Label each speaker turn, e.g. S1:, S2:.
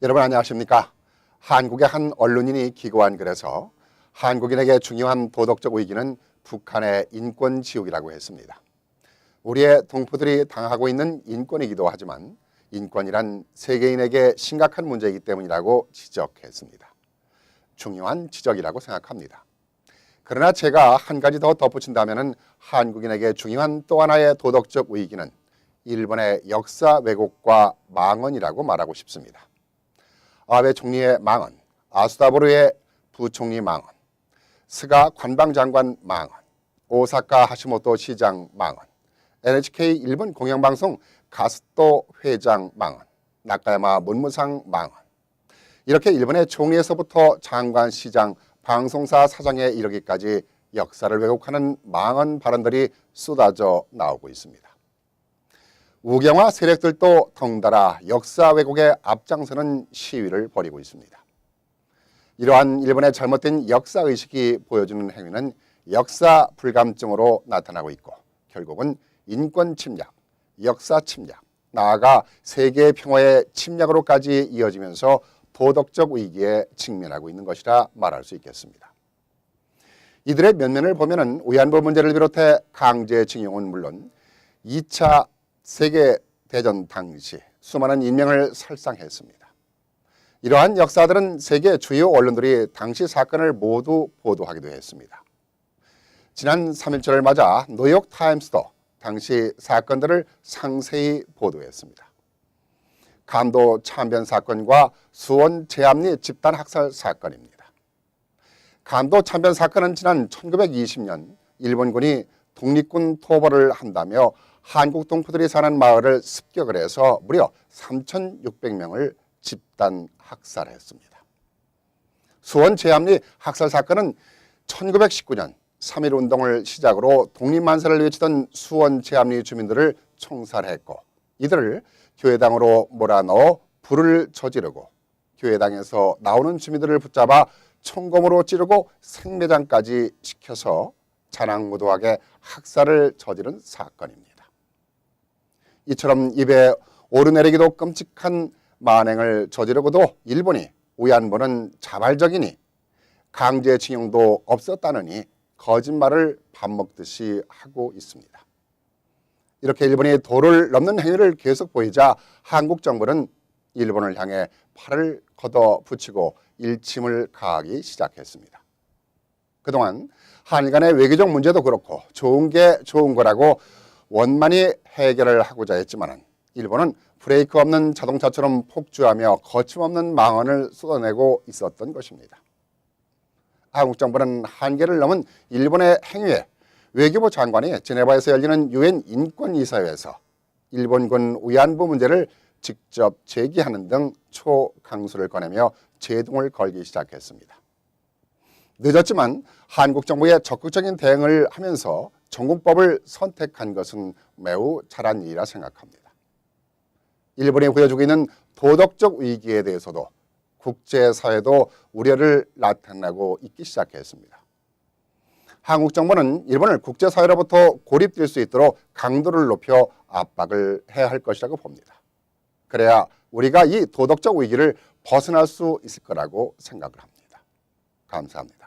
S1: 여러분 안녕하십니까? 한국의 한 언론인이 기고한 글에서 한국인에게 중요한 도덕적 위기는 북한의 인권 지옥이라고 했습니다. 우리의 동포들이 당하고 있는 인권이기도 하지만 인권이란 세계인에게 심각한 문제이기 때문이라고 지적했습니다. 중요한 지적이라고 생각합니다. 그러나 제가 한 가지 더 덧붙인다면 한국인에게 중요한 또 하나의 도덕적 위기는 일본의 역사 왜곡과 망언이라고 말하고 싶습니다. 아베 총리의 망언, 아수다보르의 부총리 망언, 스가 관방장관 망언, 오사카 하시모토 시장 망언, NHK 일본 공영방송 가스토 회장 망언, 나카야마 문무상 망언, 이렇게 일본의 총리에서부터 장관, 시장, 방송사 사장에 이르기까지 역사를 왜곡하는 망언 발언들이 쏟아져 나오고 있습니다. 우경화 세력들도 덩달아 역사 왜곡에 앞장서는 시위를 벌이고 있습니다. 이러한 일본의 잘못된 역사의식이 보여주는 행위는 역사 불감증으로 나타나고 있고 결국은 인권 침략, 역사 침략, 나아가 세계 평화의 침략으로까지 이어지면서 도덕적 위기에 직면하고 있는 것이라 말할 수 있겠습니다. 이들의 면면을 보면 위안부 문제를 비롯해 강제징용은 물론 2차 세계대전 당시 수많은 인명을 살상했습니다. 이러한 역사들은 세계 주요 언론들이 당시 사건을 모두 보도하기도 했습니다. 지난 3.1절을 맞아 뉴욕타임스도 당시 사건들을 상세히 보도했습니다. 간도 참변 사건과 수원 제암리 집단 학살 사건입니다. 간도 참변 사건은 지난 1920년 일본군이 독립군 토벌을 한다며 한국 동포들이 사는 마을을 습격을 해서 무려 3,600명을 집단 학살했습니다. 수원 제암리 학살 사건은 1919년 3.1 운동을 시작으로 독립만세를 외치던 수원 제암리 주민들을 총살했고 이들을 교회당으로 몰아넣어 불을 저지르고 교회당에서 나오는 주민들을 붙잡아 총검으로 찌르고 생매장까지 시켜서 잔악무도하게 학살을 저지른 사건입니다. 이처럼 입에 오르내리기도 끔찍한 만행을 저지르고도 일본이 위안부는 자발적이니 강제징용도 없었다느니 거짓말을 밥 먹듯이 하고 있습니다. 이렇게 일본이 도를 넘는 행위를 계속 보이자 한국 정부는 일본을 향해 팔을 걷어붙이고 일침을 가하기 시작했습니다. 그동안 한일 간의 외교적 문제도 그렇고 좋은 게 좋은 거라고 원만히 해결을 하고자 했지만 일본은 브레이크 없는 자동차처럼 폭주하며 거침없는 망언을 쏟아내고 있었던 것입니다. 한국 정부는 한계를 넘은 일본의 행위에 외교부 장관이 제네바에서 열리는 유엔 인권이사회에서 일본군 위안부 문제를 직접 제기하는 등 초강수를 꺼내며 제동을 걸기 시작했습니다. 늦었지만 한국 정부의 적극적인 대응을 하면서 전공법을 선택한 것은 매우 잘한 일이라 생각합니다. 일본이 보여주고 있는 도덕적 위기에 대해서도 국제사회도 우려를 나타내고 있기 시작했습니다. 한국 정부는 일본을 국제사회로부터 고립될 수 있도록 강도를 높여 압박을 해야 할 것이라고 봅니다. 그래야 우리가 이 도덕적 위기를 벗어날 수 있을 거라고 생각을 합니다. 감사합니다.